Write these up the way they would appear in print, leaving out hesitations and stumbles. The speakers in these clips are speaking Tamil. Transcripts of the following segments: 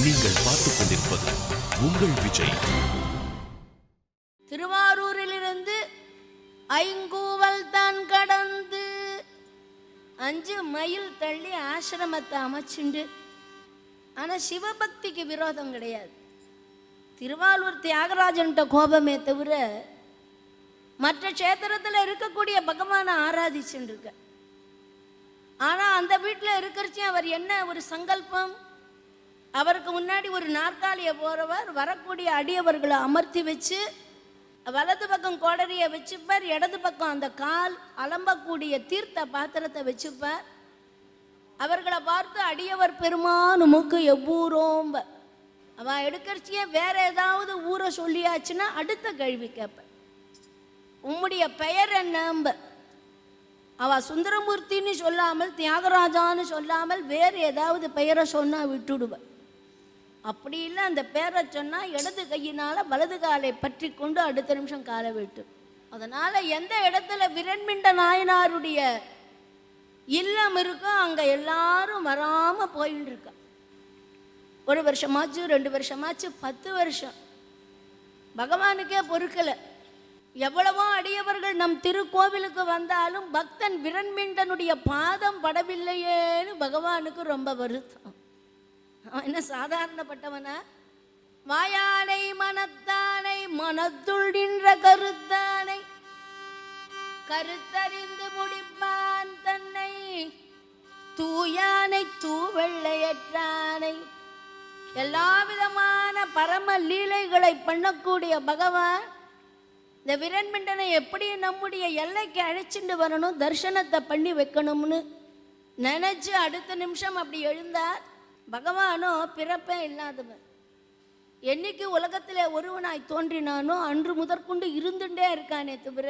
நீங்கள் பார்த்துக் கொண்டிருப்பது உங்கள் விஜய். திருவாரூரிலிருந்து ஐங்கூவல் தான் கடந்து 5 மைல் தள்ளி ஆசிரமத்தை அமைச்சுண்டு. ஆனால் சிவபக்திக்கு விரோதம் கிடையாது. திருவாரூர் தியாகராஜன்ட்ட கோபமே தவிர மற்ற க்ஷேத்திரத்தில் இருக்கக்கூடிய பகவானை ஆராதிச்சுட்டு இருக்க. ஆனால் அந்த வீட்டில் இருக்கிறச்சு அவர் என்ன ஒரு சங்கல்பம், அவருக்கு முன்னாடி ஒரு நாற்காலியை போகிறவர் வரக்கூடிய அடியவர்களை அமர்த்தி வச்சு வலது பக்கம் கோடரியை வச்சுப்பார், இடது பக்கம் அந்த கால் அலம்பக்கூடிய தீர்த்த பாத்திரத்தை வச்சுப்பார். அவர்களை பார்த்து அடியவர் பெருமானு மூக்கு எவ்வூரோம்ப அவன் எடுக்கிறச்சியே வேற ஏதாவது ஊரை சொல்லியாச்சுன்னா அடுத்த கேள்வி கேட்பேன், உம்முடைய பெயர் என்னம்ப. அவ சுந்தரமூர்த்தின்னு சொல்லாமல் தியாகராஜான்னு சொல்லாமல் வேறு ஏதாவது பெயரை சொன்னால் விட்டுடுவேன். அப்படி இல்லை, அந்த பேரை சொன்னால் இடது கையினால் வலது காலை பற்றி கொண்டு அடுத்த நிமிஷம் காலை விட்டு. அதனால் எந்த இடத்துல விரண்மிண்ட நாயனாருடைய இல்லம் இருக்கோ அங்கே எல்லாரும் வராமல் போயின்னு இருக்கா. 1 வருஷமாச்சு, 2 வருஷமாச்சு, 10 வருஷம் பகவானுக்கே பொறுக்கலை. எவ்வளவோ அடியவர்கள் நம் திருக்கோவிலுக்கு வந்தாலும் பக்தன் விரண்மிண்டனுடைய பாதம் படவில்லையேன்னு பகவானுக்கு ரொம்ப வருத்தம். அவன் என்ன சாதாரணப்பட்டவனா? வாயானை மனத்தானை மனத்துள் நின்ற கருத்தானை கருத்தறிந்து முடிப்பான் தன்னை தூயானை தூவெள்ளையற்றானை. எல்லா விதமான பரம லீலைகளை பண்ணக்கூடிய பகவான் இந்த விரண்மிண்டனை எப்படி நம்முடைய எல்லைக்கு அழைச்சிட்டு வரணும், தரிசனத்தை பண்ணி வைக்கணும்னு நினைச்சு அடுத்த நிமிஷம் அப்படி எழுந்தார். பகவானோ பிறப்பே இல்லாதவன். என்னைக்கு உலகத்தில் ஒருவனாய் தோன்றினானோ அன்று முதற்கொண்டு இருந்துட்டே இருக்கானே தவிர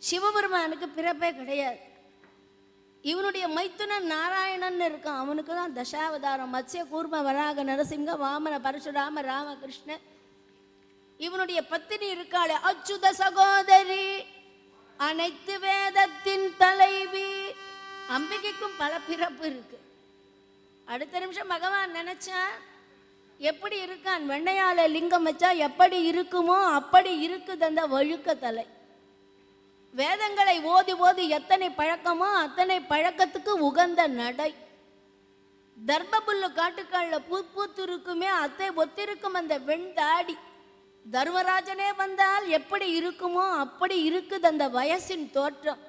சிவபெருமானுக்கு பிறப்பே கிடையாது. இவனுடைய மைத்துனன் நாராயணன் இருக்கான், அவனுக்கு தான் தசாவதாரம் மத்ஸ்ய கூர்ம வராக நரசிங்க வாமன பரசுராம ராமகிருஷ்ண. இவனுடைய பத்தினி இருக்காளே அச்சுத சகோதரி, அனைத்து வேதத்தின் தலைவி. அம்பிகைக்கும் பல பிறப்பு இருக்கு. அடுத்த நிமிஷம் பகவான் நினைச்சா எப்படி இருக்கான், வெண்ணையால லிங்கம் வச்சா எப்படி இருக்குமோ அப்படி இருக்குது அந்த வழுக்க தலை. வேதங்களை ஓதி ஓதி எத்தனை பழக்கமோ அத்தனை பழக்கத்துக்கு உகந்த நடை. தர்மபுல்லு காட்டுக்கால பூத்து இருக்குமே அத்தை ஒத்திருக்கும் அந்த வெண்தாடி. தர்மராஜனே வந்தால் எப்படி இருக்குமோ அப்படி இருக்குது அந்த வயசின் தோற்றம்.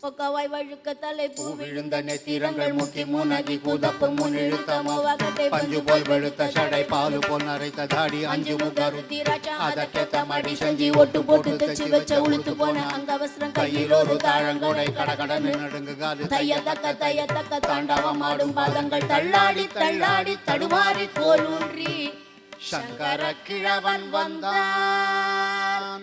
பொக்கவாய் வழுக்க தலை பூ விழுந்த நெத்திரங்கள் முக்கி முனகி கூதப்பு முன்னிழுத்தமோ வகத்தை பஞ்சு போல் வெளுத்த சடை பாலு போல் நரைத்த தாடி 5 முகரு தீராட்சா அதற்கேத்த மடி செஞ்சி ஒட்டு போட்டு தச்சு வச்ச உளுத்து போன அங்க வஸ்திரம் கையில் ஒரு தாழங்கோடை கடகடன்னு நடுங்கு காது தையத்தக்க தாண்டவம் ஆடும் பாதங்கள் தள்ளாடி தள்ளாடி தடுமாறி கோலூன்றி சங்கர கிழவன் வந்தான்.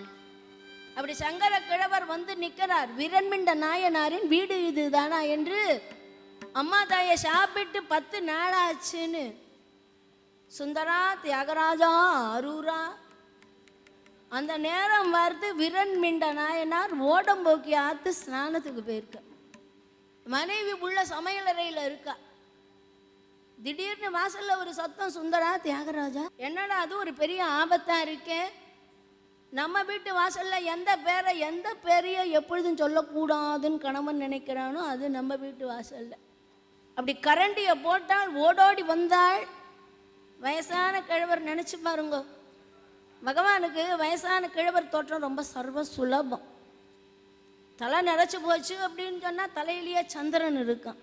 அப்படி சங்கர கிழவர் வந்து நிற்கிறார். விரண்மிண்ட நாயனாரின் வீடு இதுதானா என்று அம்மா தாயை சாப்பிட்டு 10 நாளாச்சுன்னு சுந்தரா தியாகராஜா அரூரா அந்த நேரம் வருது. விரண்மிண்ட நாயனார் ஓடம்போக்கி ஆத்து ஸ்நானத்துக்கு போயிருக்க. மனைவி உள்ள சமையலறையில் இருக்கா. திடீர்னு வாசல்ல ஒரு சத்தம், சுந்தரா தியாகராஜா. என்னடா அது, ஒரு பெரிய ஆபத்தா இருக்கே. நம்ம வீட்டு வாசல்ல எந்த பேரையோ எப்பொழுதும் சொல்லக்கூடாதுன்னு கணவன் நினைக்கிறானோ அது நம்ம வீட்டு வாசல்ல. அப்படி கரண்டியை போட்டால் ஓடோடி வந்தாள் வயசான கிழவர். நினைச்சு பாருங்க, பகவானுக்கு வயசான கிழவர் தோற்றம் ரொம்ப சர்வ சுலபம். தலை நிறைச்சு போச்சு அப்படின்னு சொன்னா தலையிலேயே சந்திரன் இருக்கான்.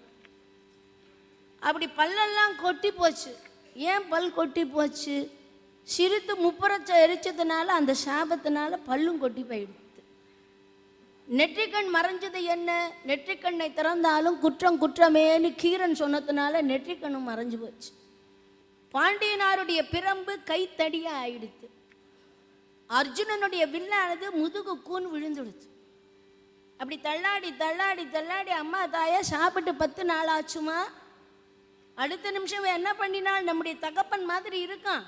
அப்படி பல்லெல்லாம் கொட்டி போச்சு. ஏன் பல் கொட்டி போச்சு? சிரித்து முப்புறச்ச எரிச்சதுனால அந்த சாபத்தினால பல்லும் கொட்டி போயிடுது. நெற்றிக்கண் மறைஞ்சது என்ன? நெற்றிக்கண்ணை திறந்தாலும் குற்றம் குற்றமேன்னு கீரன் சொன்னதுனால நெற்றிக்கண்ணும் மறைஞ்சு போச்சு. பாண்டியனாருடைய பிரம்பு கைத்தடியா ஆயிடுத்து. அர்ஜுனனுடைய வில்லானது முதுகு கூன் விழுந்துடுச்சு. அப்படி தள்ளாடி தள்ளாடி தள்ளாடி அம்மா தாயை சாப்பிட்டு 10 நாள் ஆச்சுமா. அடுத்த நிமிஷம் என்ன பண்ணினால் நம்முடைய தகப்பன் மாதிரி இருக்கான்.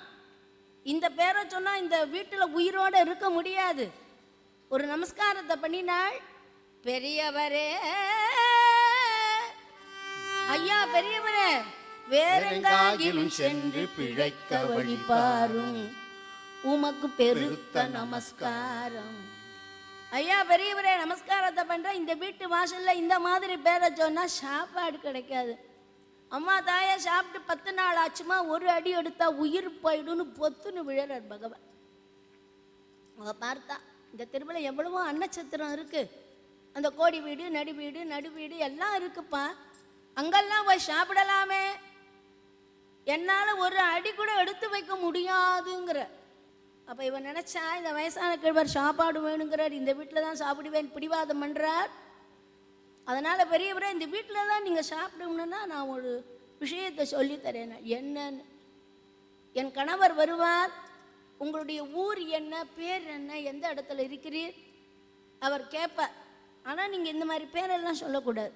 இந்த பேரை சொன்னால் இந்த வீட்டில் உயிரோடு இருக்க முடியாது. ஒரு நமஸ்காரத்தை பண்ணினாள். பெரியவரே ஐயா பெரியவரே வேறெங்காகிலும் சென்று பிழைக்க வழிபாரும் உமக்கு பெருத்த நமஸ்காரம். ஐயா பெரியவரே நமஸ்காரத்தை பண்ற. இந்த வீட்டு வாசல்ல இந்த மாதிரி பேரை சொன்னா சாப்பாடு கிடைக்காது. அம்மா தாயா சாப்பிட்டு 10 நாள் ஆச்சுமா, ஒரு அடி எடுத்தா உயிர் போயிடுன்னு பொத்துன்னு விழறார் பகவான். அவ பார்த்தா இந்த திருவிழா எவ்வளவோ அன்னச்சத்திரம் இருக்கு. அந்த கோடி வீடு, நடு வீடு, நடு வீடு எல்லாம் இருக்குப்பா. அங்கெல்லாம் போய் சாப்பிடலாமே, என்னால் ஒரு அடி கூட எடுத்து வைக்க முடியாதுங்கிற. அப்போ இவன் நினச்சா இந்த வயசான கிழவர் சாப்பாடு வேணுங்கிறார், இந்த வீட்டில் தான் சாப்பிடுவேன் பிடிவாதம் பண்ணுறார். அதனால் பெரியவரே இந்த வீட்டில் தான் நீங்கள் சாப்பிடணுன்னா நான் ஒரு விஷயத்தை சொல்லித்தரேன். என்னன்னு, என் கணவர் வருவார், உங்களுடைய ஊர் என்ன, பேர் என்ன, எந்த இடத்துல இருக்கிறீர் அவர் கேட்பார். ஆனால் நீங்கள் இந்த மாதிரி பேரெல்லாம் சொல்லக்கூடாது.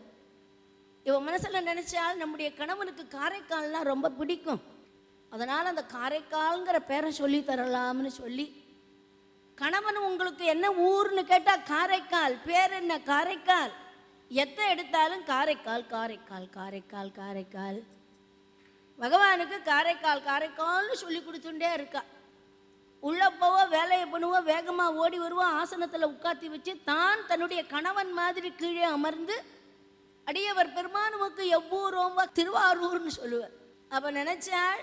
இவன் மனசில் நினச்சால் நம்முடைய கணவனுக்கு காரைக்கால்னால் ரொம்ப பிடிக்கும். அதனால் அந்த காரைக்கால்ங்கிற பேரை சொல்லி தரலாம்னு சொல்லி, கணவன் உங்களுக்கு என்ன ஊர்னு கேட்டால் காரைக்கால், பேர் என்ன காரைக்கால், எத்தை எடுத்தாலும் காரைக்கால் காரைக்கால் காரைக்கால் காரைக்கால். பகவானுக்கு காரைக்கால் காரைக்கால்னு சொல்லி கொடுத்துட்டே இருக்கா. உள்ள போவோ, வேலையை பண்ணுவோ, வேகமாக ஓடி வருவோ, ஆசனத்தில் உட்காத்தி வச்சு தான் தன்னுடைய கணவன் மாதிரி கீழே அமர்ந்து அடியவர் பெருமானுக்கு எவ்வூரோம்பா திருவாரூர்னு சொல்லுவார். அப்போ நினைச்சாள்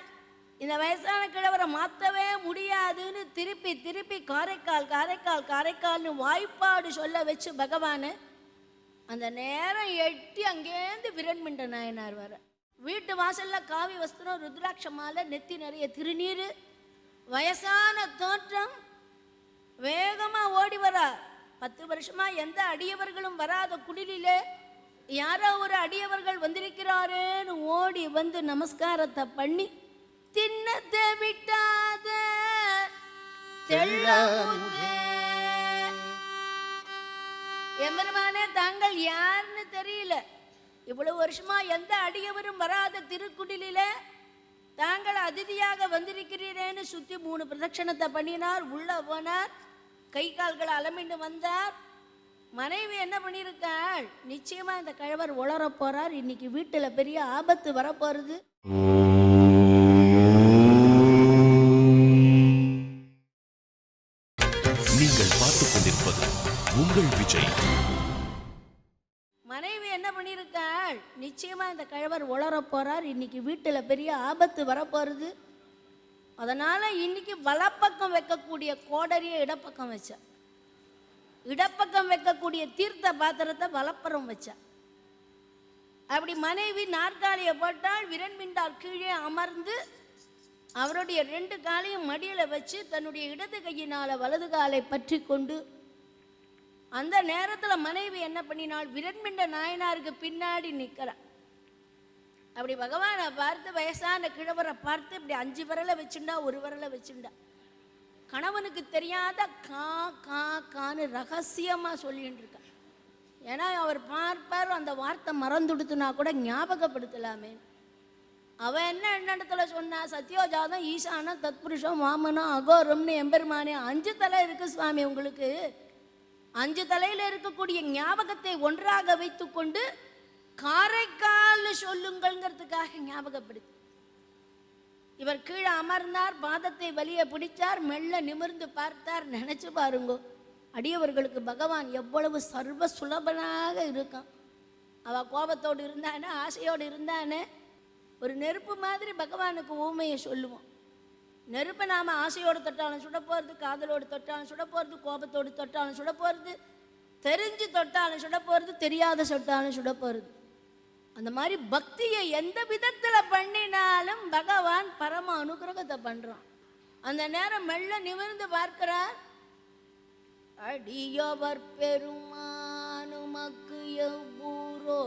இந்த வயசான கிழவரை மாற்றவே முடியாதுன்னு திருப்பி திருப்பி காரைக்கால் காரைக்கால் காரைக்கால்னு வாய்ப்பாடு சொல்ல வச்சு பகவானு அந்த நேரம் எட்டி அங்கேருந்து விரண்மிண்ட நாயனார் வர. வீட்டு வாசல்ல காவி வஸ்திரம், ருத்ராட்ச மாலை, நெத்தி நிறைய திருநீர், வயசான தோற்றம், வேகமா ஓடி வரார். 10 வருஷமா எந்த அடியவர்களும் வராத குடிலே யாரோ ஒரு அடியவர்கள் வந்திருக்கிறாரேன்னு ஓடி வந்து நமஸ்காரத்தை பண்ணி, தின்னத்தை விட்டாத எம்பெருமானே தாங்கள் யாருன்னு தெரியல, இவ்வளவு வருஷமா எந்த அடியவரும் வராத திருக்குடில தாங்கள் அதிதியாக வந்திருக்கிறீரேன்னு சுத்தி 3 பிரதட்சணத்தை பண்ணினார். உள்ள போனார், கை கால்களை அலமிண்டு வந்தார். மனைவி என்ன பண்ணியிருக்காள், நிச்சயமா இந்த கழவர் உளர போறார், இன்னைக்கு வீட்டுல பெரிய ஆபத்து வரப்போறது. நீங்கள் பார்த்துக் கொண்டிருப்பது உங்கள் விஜய். மனைவி என்ன பண்ணியிருக்காள், நிச்சயமா இந்த கழவர் உளர போறார், இன்னைக்கு வீட்டுல பெரிய ஆபத்து வரப்போறது. அதனால இன்னைக்கு வலப்பக்கம் வைக்கக்கூடிய கோடரியை இடப்பக்கம் வச்சா, இடப்பக்கம் வைக்கக்கூடிய தீர்த்த பாத்திரத்தை வலப்புறம் வச்சா. அப்படி மனைவி நாற்காலியை போட்டால், விரண்மிண்டால் கீழே அமர்ந்து அவருடைய 2 காலையும் மடியில வச்சு தன்னுடைய இடது கையினால வலது காலை பற்றி கொண்டு, அந்த நேரத்தில் மனைவி என்ன பண்ணினாள், விரண்மிண்ட நாயனாருக்கு பின்னாடி நிற்கிறார். அப்படி பகவானை பார்த்து, வயசான கிழவரை பார்த்து இப்படி 5 விரலை வச்சுண்டா, 1 விரலை வச்சுண்டா. கணவனுக்கு தெரியாத கா கா கான்னு ரகசியமாக சொல்லிட்டு இருக்கா. ஏன்னா அவர் பார்ப்பார், அந்த வார்த்தை மறந்துடுத்துனா கூட ஞாபகப்படுத்தலாமே. அவன் என்ன இடத்துல சொன்னா, சத்யோஜாதம், ஈசானம், தத்புருஷம், வாமனம், அகோரம்னு எம்பெருமானே 5 தலை இருக்கு சுவாமி உங்களுக்கு. 5 தலையில் இருக்கக்கூடிய ஞாபகத்தை ஒன்றாக வைத்து கொண்டு காரைக்கால் சொல்லுங்கள்ங்கிறதுக்காக ஞாபகப்படுத்தி இவர் கீழே அமர்ந்தார், பாதத்தை வலிய பிடிச்சார், மெல்ல நிமிர்ந்து பார்த்தார். நினைச்சு பாருங்கோ, அடியவர்களுக்கு பகவான் எவ்வளவு சர்வ சுலபனாக இருக்கான். அவ கோபத்தோடு இருந்தானே, ஆசையோடு இருந்தானே, ஒரு நெருப்பு மாதிரி பகவானுக்கு ஊமையை சொல்லுவோம். நெருப்பை நாம் ஆசையோடு தொட்டாலும் சுட போகிறது, காதலோடு தொட்டாலும் சுட போகிறது, கோபத்தோடு தொட்டாலும் சுட போகிறது, தெரிஞ்சு தொட்டாலும் சுட போகிறது, தெரியாத தொட்டாலும் சுட போகிறது. அந்த மாதிரி பக்தியை எந்த விதத்தில் பண்ணினாலும் பகவான் பரம அனுகிரகத்தை பண்ணுறான். அந்த நேரம் மெல்ல நிமிர்ந்து பார்க்கிறார். அடியவர் பெருமானுமக்கு எவ்வூரோ,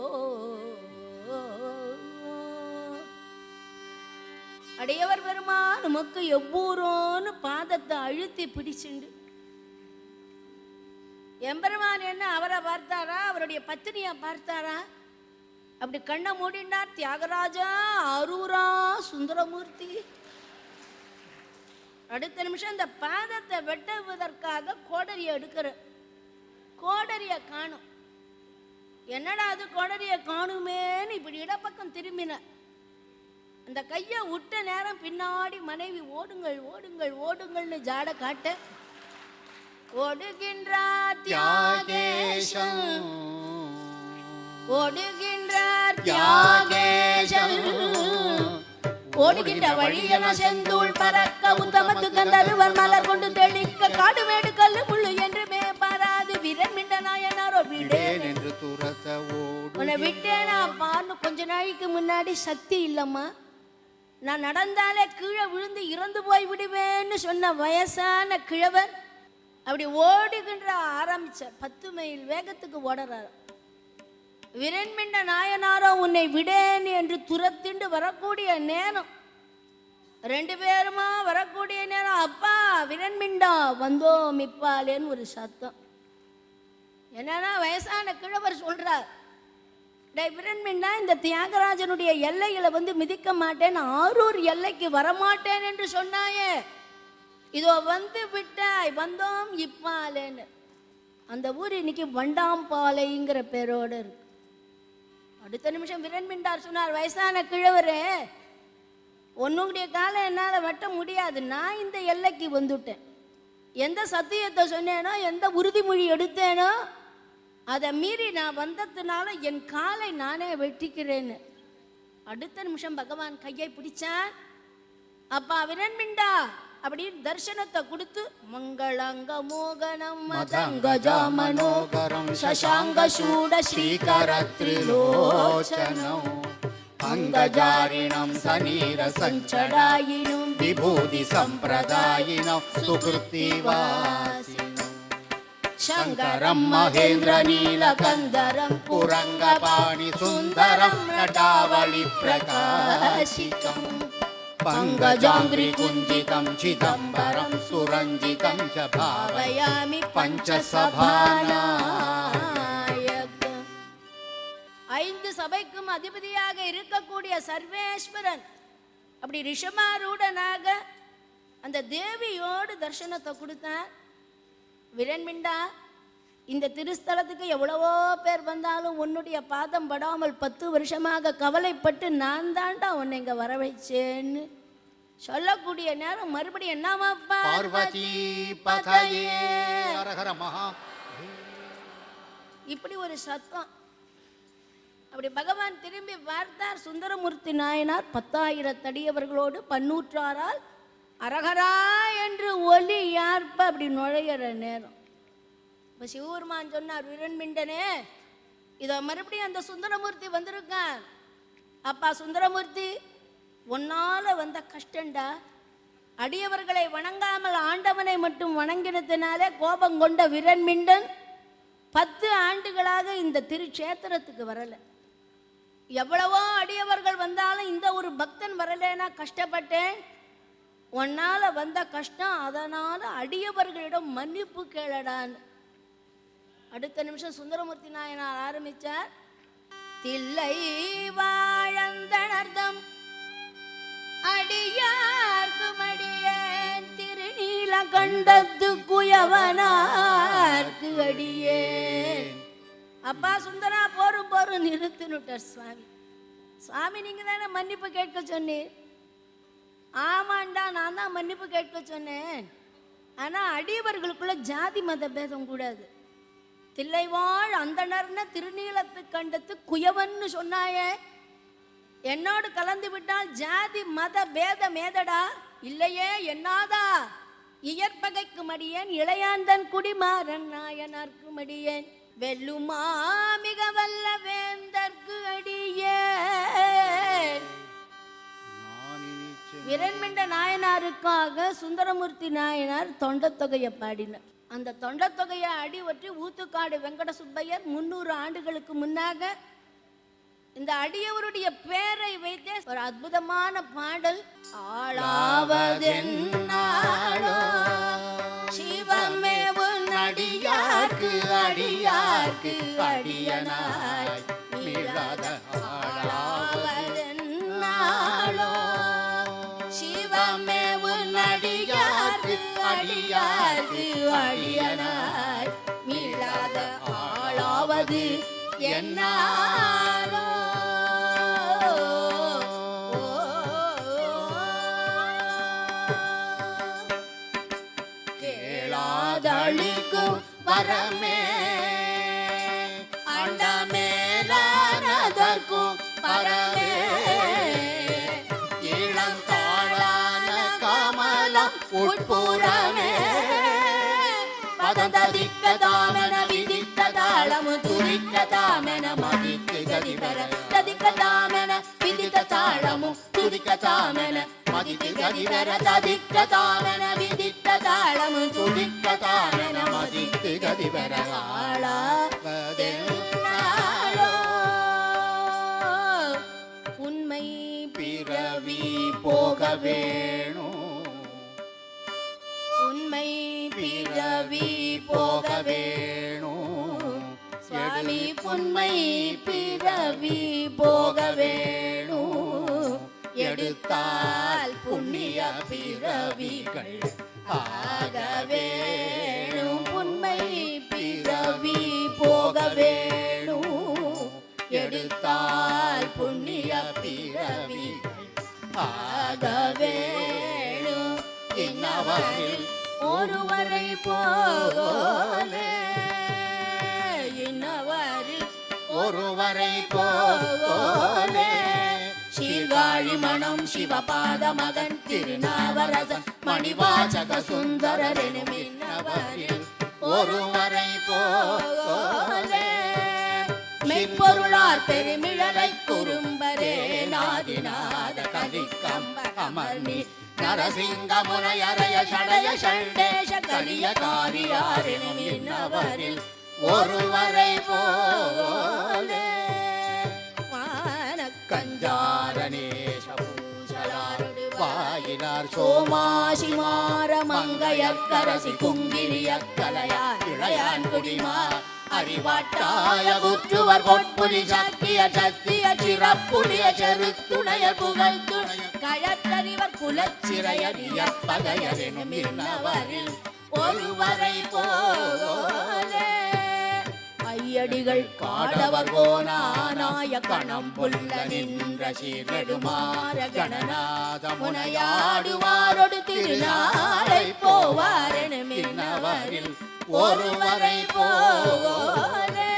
அடியவர் பெருமான் உமக்கு எவ்வூரோன்னு பாதத்தை அழுத்தி பிடிச்சுண்டு, எம்பெருமான் என்ன அவரை பார்த்தாரா, அவருடைய பத்தினியை பார்த்தாரா? அப்படி கண்ணை மூடினார். தியாகராஜா அரூரா சுந்தரமூர்த்தி. அடுத்த நிமிஷம் இந்த பாதத்தை வெட்டுவதற்காக கோடரியை எடுக்கிற, கோடரியை காணும். என்னடா அது கோடரியை காணுமேன்னு இப்படி இடப்பக்கம் திரும்பின. அந்த கையை விட்ட நேரம் பின்னாடி மனைவி ஓடுங்கள் ஓடுங்கள் ஓடுங்கள்னு ஜாட காட்ட ஓடுகின்றார் தியாகேசன், ஓடுகின்றார் தியாகேசன், ஓடுகின்ற வழியென செந்தூள் பறக்க உத்தமத்து கந்தருவர் மலர் கொண்டு தெளிக்க காடு மேடு கல்லு முள்ளு என்று மேப்பாராது விரமிண்ட நாயனாரோ விடேன் என்று துரத்த உன்னை விட்டேனா பான்னு கொஞ்ச நாளைக்கு முன்னாடி சக்தி இல்லம்மா, நான் நடந்தாலே கீழே விழுந்து இறந்து போய் விடுவேன்னு சொன்ன வயசான கிழவர் அப்படி ஓடுகின்ற ஆரம்பிச்சார். 10 மைல் வேகத்துக்கு ஓடுறார். விரண்மிண்ட நாயனாரோ உன்னை விடேன் என்று துரத்திண்டு வரக்கூடிய நேரம், 2 பேருமா வரக்கூடிய நேரம், அப்பா விரண்மிண்டா வந்தோம் இப்பாலேன்னு ஒரு சத்தம். என்னன்னா வயசான கிழவர் சொல்றார், விரண்மிண்டா இந்த தியாகராஜனுடைய எல்லைகளை வந்து மிதிக்க மாட்டேன், ஆரூர் எல்லைக்கு வரமாட்டேன் என்று சொன்னாயே, இதோ வந்து விட்டாய் வந்தோம் இப்பாலேன்னு. அந்த ஊர் இன்னைக்கு வண்டாம்பாலைங்கிற பேரோடு இருக்கு. அடுத்த நிமிஷம் விரண்மிண்டார் சொன்னார், வயசான கிழவரே உன்னுடைய காலை என்னால் வெட்ட முடியாது, நான் இந்த எல்லைக்கு வந்துட்டேன். எந்த சத்தியத்தை சொன்னேனோ எந்த உறுதிமொழி எடுத்தேனோ அதை மீறி நான் வந்ததுனால என் காலை நானே வெட்டிக்கிறேன்னு. அடுத்த நிமிஷம் பகவான் கையை பிடிச்சான். அப்பா விரண்மிண்டா அப்படின்னு தர்சனத்தை கொடுத்து மங்களங்க மோகனம் மதங்கஜா மனோகரம் சசாங்க சூட ஸ்ரீகர த்ரிலோச்சனம் அங்கஜாரிணம் சனீர சஞ்சடாயினும் விபூதி சம்பிரதாயினம் சுகிருத்திவாசினம் சங்கரம் மகேந்திர நீலகந்தரம் புரங்கபாணி சுந்தரம் நடாவளி பிரகாசிகம் பங்கஜாங்கிரி குஞ்சிதம் சிதம்பரம் சுரஞ்சிதம் ச பாவயாமி பஞ்சசபாநாயகம். 5 சபைக்கும் அதிபதியாக இருக்கக்கூடிய சர்வேஸ்வரன் அப்படி ரிஷபாரூடனாக அந்த தேவியோடு தர்சனத்தை கொடுத்தார். விரண்மிண்டா இந்த திருஸ்தலத்துக்கு எவ்வளவோ பேர் வந்தாலும் உன்னுடைய பாதம் படாமல் 10 வருஷமாக கவலைப்பட்டு நான் தாண்டா உன்னை இங்க வர வச்சேன்னு சொல்லக்கூடிய நேரம் மறுபடியும் என்னமாப்பா பார்வதி பதயே ஹரஹர மகா இப்படி ஒரு சத்தம். அப்படி பகவான் திரும்பி பார்த்தார். சுந்தரமூர்த்தி நாயனார் 10,000 தடியவர்களோடு பன்னூற்றாரால் அரகரா என்று ஒலி யார்ப்ப அப்படி நுழையிற நேரம். இப்போ சிவபெருமான் சொன்னார், விரண்மிண்டனே இதை மறுபடியும் அந்த சுந்தரமூர்த்தி வந்திருக்கான். அப்பா சுந்தரமூர்த்தி உன்னால வந்த கஷ்டண்டா, அடியவர்களை வணங்காமல் ஆண்டவனை மட்டும் வணங்கினதுனாலே கோபம் கொண்ட விரண்மிண்டன் 10 ஆண்டுகளாக இந்த திருச்சேத்திரத்துக்கு வரல. எவ்வளவோ அடியவர்கள் வந்தாலும் இந்த ஒரு பக்தன் வரலேனா கஷ்டப்பட்டேன். உன்னால வந்த கஷ்டம், அதனால அடியவர்களிடம் மன்னிப்பு கேளடான். அடுத்த நிமிஷம் சுந்தரமூர்த்தி நாயனார் ஆரம்பிச்சார். தில்லை வாழந்தனர்தம் அடியார்க்கும் அடியேன் திருநீலகண்டத்து குயவனார்க்கு அடியேன். அப்பா சுந்தரா போரும் போரும் நிறுத்தினுட்டார் சுவாமி. சுவாமி நீங்க தானே மன்னிப்பு கேட்க சொன்னீர். ஆமாண்டா நான் தான் மன்னிப்பு கேட்க சொன்னேன். ஆனா அடியவர்களுக்குள்ள ஜாதி மத பேதம் கூடாது. தில்லைவாழ் அந்தணர்ன திருநீலத்து கண்டத்து குயவன்னு சொன்னாயே, என்னோடு கலந்து விட்டால் ஜாதி மத பேதம் ஏதடா? இல்லையே என்னாதா இயற்பகைக்கு மடியேன் இளையாந்தன் குடிமாறன் நாயனார்க்கு மடியேன் வெல்லுமா மிக வல்ல வேந்தற்கு அடியேன். விரண்மிண்ட நாயனாருக்காக சுந்தரமூர்த்தி நாயனார் தொண்டத்தொகையை பாடினார். அந்த தொண்டத்தொகையை அடி ஒற்றி ஊத்துக்காடு வெங்கட சுப்பையர் 300 ஆண்டுகளுக்கு முன்னாக இந்த அடியவருடைய பேரை வைத்தே ஒரு அற்புதமான பாடல். ஆளாவதென்னாளோ சிவமே உன் அடியார்க்கு அடியார்க்கு அடியனாய் மீளாத ஆளாவதென்னாளோ சிவமே உன் அடியார்க்கு அடியார்க்கு அடியனாய் மீளாத ஆளாவது என்னாலோ. அதளிக்கும் வரமே அண்டமேலானதற்கும் பரமே இளம் தாழான கமலம் உட்புறமே பதந்ததிக்கதாமென விதித்ததாளமு துரிக்கதாமென மதித்து கதிபர ததிக்கதாமென விதித்த தாளமு துதிக்கதாமென மதித்து கதிபர ததிக்கதாமென விதித்த தாளமு துதிக்கதாமென மதித்து கதிபர ஆளாவதென்னாலோ உண்மை பிறவி போக வேணும் உண்மை பிறவி போக வேணும் சுவாமி உண்மை பிறவி போக வேணும் எடுத்தால் புண்ணிய பிறவிகள் ஆக வேணும் உண்மை பிறவி போக வேணும் எடுத்தால் புண்ணிய பிறவிகள் ஆக வேணும் இன்னவரில் ஒருவரை போலே இன்னவரில் ஒருவரை போலே சீர்காழி மணம் சிவபாத மகன் திருநாவரசன் மணிவாசக சுந்தரரெனும் இன்னவரில் ஒருவரை போலே மெய்ப்பொருளார் பெருமிழலை குறும்பரே நாதிநாத கலிக்கம்ப அமர்நீ நரசிங்க முனையறைய சடைய சண்டேஷ கலிய காரியாரெனும் இன்னவரில் ஒருவரை போலே கஞ்சாரணேஷ பூஷலாருடு வாயினார் சோமாசி மாற மங்கையக்கரசி குங்கிலிய கலையார் இளையான் குடிமா அறிவாட்டாய குற்றுவர் பொற்புலி சக்கிய சத்திய சிறப்புலிய செருத்துடைய புகழ் துணைய கழற்றறிவர் குலச்சிறையறிய பகையரெனும் இன்னவரில் ஒருவரை போலே ஐயடிகள் காடவர் கோனாய கணம் புல்ல நின்ற சீரடுமாற கணநாத முனையாடுவாரொடு திருநாளை போவாரெனும் இன்னவரில் ஒருவரை போலே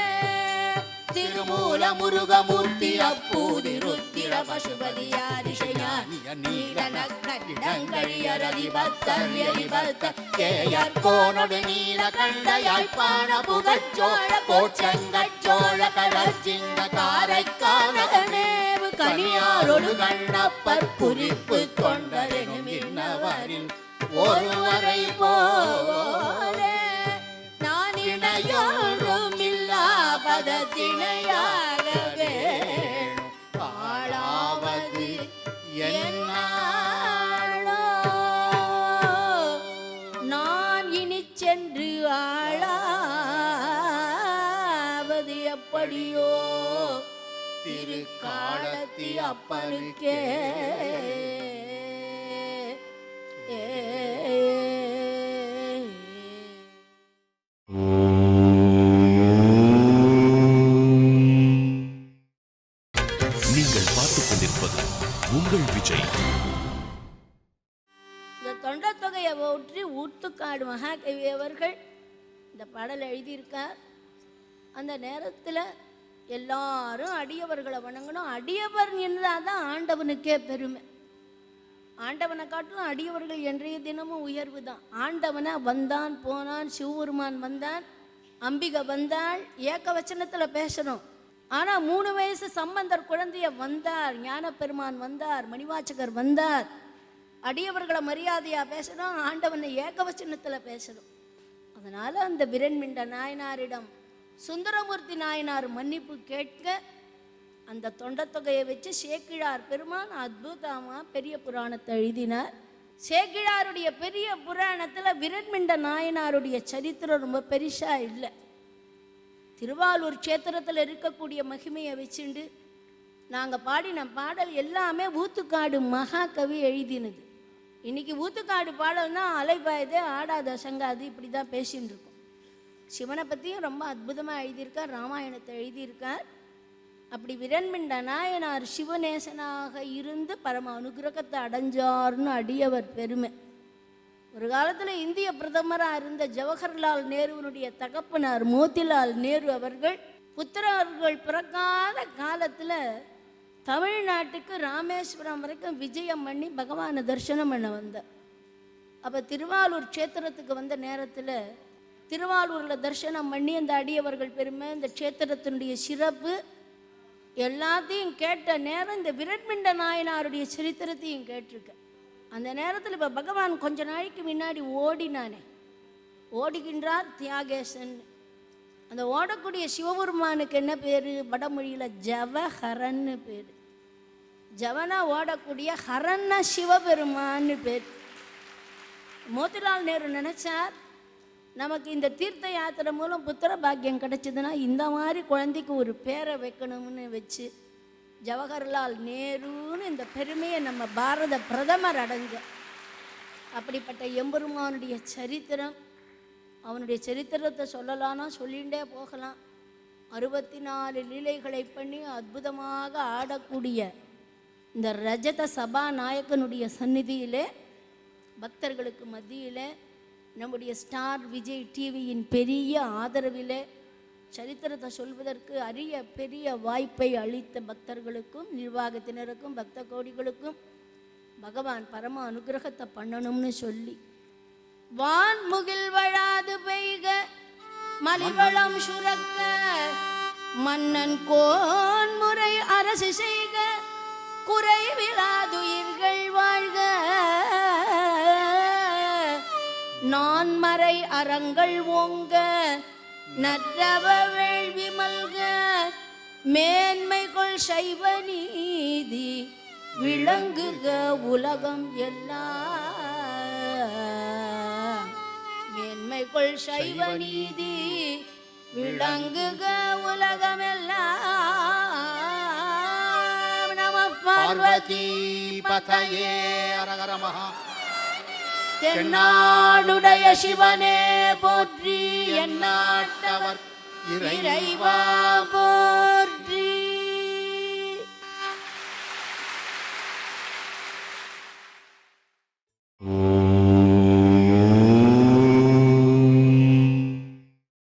திருமூல முருகமூர்த்தி அப்பூதி ருத்திர பசுபதியாதிசையானிய நீலநக்கரிடங்கழியரதிபத்தரியரிபத்த கேயர் கோனொடு நீல கண்டையாய்ப்பான புகச்சோழ கோச்சங்கச்சோழ கடற்சிங்க காரைக்கானேவு கனியாரொடு கண்ணப்பர் குறிப்பு கொண்டரெனும் இன்னவரில் ஒருவரை போலே நான் இணையொன்றும் இல்லா பதத்திணையாக வேணும் ஆளாவது என்னாளோ நான் இனி சென்று ஆளாவது எப்படியோ திருக்காலத்தி அப்பனுக்கே நீங்கள் பார்த்துக் கொண்டிருப்பது உங்கள் விஜய். இந்த தொண்டத்தொகையை ஒற்றி ஊத்துக்காடு மகாகவி அவர்கள் இந்த பாடல் எழுதியிருக்கார். அந்த நேரத்தில் எல்லாரும் அடியவர்களை வணங்கணும். அடியவர் என்றால் தான் ஆண்டவனுக்கே பெருமை. ஆண்டவனை காட்டிலும் அடியவர்கள் என்றைய தினமும் உயர்வு தான். ஆண்டவனை வந்தான் போனான், சிவபெருமான் வந்தான், அம்பிகை வந்தாள், ஏக்க வச்சனத்தில் பேசணும். ஆனால் 3 வயசு சம்பந்தர் குழந்தைய வந்தார், ஞானப்பெருமான் வந்தார், மணிவாச்சகர் வந்தார். அடியவர்களை மரியாதையாக பேசணும், ஆண்டவனை ஏக்க வச்சனத்தில் பேசணும். அதனால் அந்த விரண்மிண்ட நாயனாரிடம் சுந்தரமூர்த்தி நாயனார் மன்னிப்பு கேட்க அந்த தொண்டத்தொகையை வச்சு சேக்கிழார் பெருமான் அற்புதமாக பெரிய புராணத்தை எழுதினார். சேக்கிழாருடைய பெரிய புராணத்தில் விரண்மிண்ட நாயனாருடைய சரித்திரம் ரொம்ப பெருசாக இல்லை. திருவாலூர் க்ஷேத்திரத்தில் இருக்கக்கூடிய மகிமையை வச்சுண்டு நாங்கள் பாடின பாடல் எல்லாமே ஊத்துக்காடு மகாகவி எழுதினது. இன்றைக்கி ஊத்துக்காடு பாடல்னா அலைபாயுது, ஆடாத சங்காது, இப்படி தான் பேசின்னு இருக்கோம். சிவனை பற்றியும் ரொம்ப அற்புதமாக எழுதியிருக்கார், ராமாயணத்தை எழுதியிருக்கார். அப்படி விரண்மிண்ட நாயனார் சிவநேசனாக இருந்து பரம அனுகிரகத்தை அடைஞ்சார்னு அடியவர் பெருமை. ஒரு காலத்தில் இந்திய பிரதமராக இருந்த ஜவஹர்லால் நேருவினுடைய தகப்பனார் மோதிலால் நேரு அவர்கள் புத்திரர்கள் பிறக்காத காலத்தில் தமிழ்நாட்டுக்கு ராமேஸ்வரம் வரைக்கும் விஜயம் பண்ணி பகவானை தரிசனம் பண்ண வந்தார். அப்போ திருவாரூர் க்ஷேத்திரத்துக்கு வந்த நேரத்தில் திருவாரூரில் தரிசனம் பண்ணி அந்த அடியவர்கள் பெருமை, இந்த க்ஷேத்திரத்தினுடைய சிறப்பு எல்லாத்தையும் கேட்ட நேரம் இந்த விரண்மிண்ட நாயனாருடைய சரித்திரத்தையும் கேட்டிருக்கேன். அந்த நேரத்தில் இப்போ பகவான் கொஞ்ச நாளைக்கு முன்னாடி ஓடினானே, ஓடுகின்றார் தியாகேசன். அந்த ஓடக்கூடிய சிவபெருமானுக்கு என்ன பேர்? வடமொழியில் ஜவஹரன்னு பேர். ஜவனா ஓடக்கூடிய ஹரன்னா சிவபெருமான்னு பேர். மோதிலால் நேரு நினச்சார், நமக்கு இந்த தீர்த்த யாத்திரை மூலம் புத்திர பாக்கியம் கிடைச்சதுன்னா இந்த மாதிரி குழந்தைக்கு ஒரு பேரை வைக்கணும்னு வச்சு ஜவஹர்லால் நேருன்னு இந்த பெருமையை நம்ம பாரத பிரதமர் அடைஞ்ச. அப்படிப்பட்ட எம்பெருமானுடைய சரித்திரம், அவனுடைய சரித்திரத்தை சொல்லலான்னா சொல்லிகிட்டே போகலாம். 64 லீலைகளை பண்ணி அற்புதமாக ஆடக்கூடிய இந்த ரஜத சபாநாயகனுடைய சந்நிதியிலே பக்தர்களுக்கு மத்தியில் நம்முடைய ஸ்டார் விஜய் டிவியின் பெரிய ஆதரவிலே சரித்திரத்தை சொல்வதற்கு அரிய பெரிய வாய்ப்பை அளித்த பக்தர்களுக்கும் நிர்வாகத்தினருக்கும் பக்த கோடிகளுக்கும் பகவான் பரம அனுகிரகத்தை பண்ணணும்னு சொல்லி, வான்முகில் வழாது பெய்க மலிவளம் சுரக்க மன்னன் கோன்முறை அரசு செய்க குறைவிலாதுயிர்கள் வாழ்க நான்மறை அறங்கள் ஓங்க நற்றவ வேள்வி மல்க மேன்மைகள் சைவ நீதி விளங்குக உலகம் எல்லாம். மேன்மைகள் சைவ நீதி விளங்குக உலகம் எல்லாம். நம பார்வதி பதயே அரகர மகா. தென்னாடுடைய சிவனே போற்றி, எந்நாட்டவர் இறைவா போற்றி.